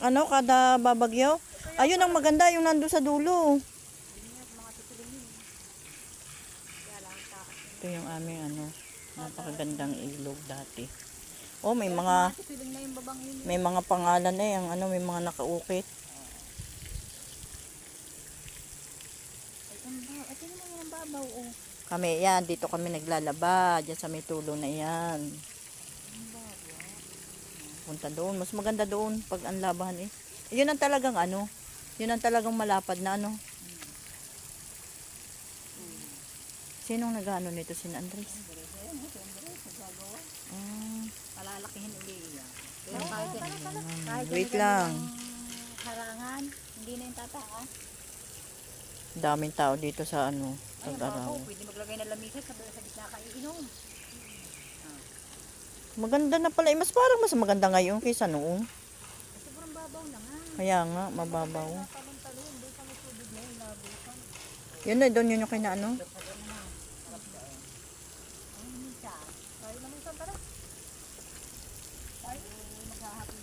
ano, kada babagyo. Ayun ang maganda, yung nando sa dulo. Ito yung aming ano, napakagandang ilog dati. Oh, may mga pangalan eh, ang ano, may mga nakaukit. Kami yan, dito kami naglalaba, diyan sa may tulo na yan. Punta doon, mas maganda doon pag ang labahan eh. Yun ang talagang ano, yun ang talagang malapad na ano. Sinong nag-ano nito, sin Andres? Palalakihin uli yan. Wait lang. Harangan, hindi na yung tataas. Daming tao dito sa ano, pag-araw. Pwede maglagay ng lamisa sa gitna kaiinom. Maganda na pala, mas parang mas maganda ngayon kaysa noon. Sobrang babaw na nga. Kaya nga, mababaw. Yun na, doon yun yung kinaano. Tayo naman sa tara. Tayo maghahapon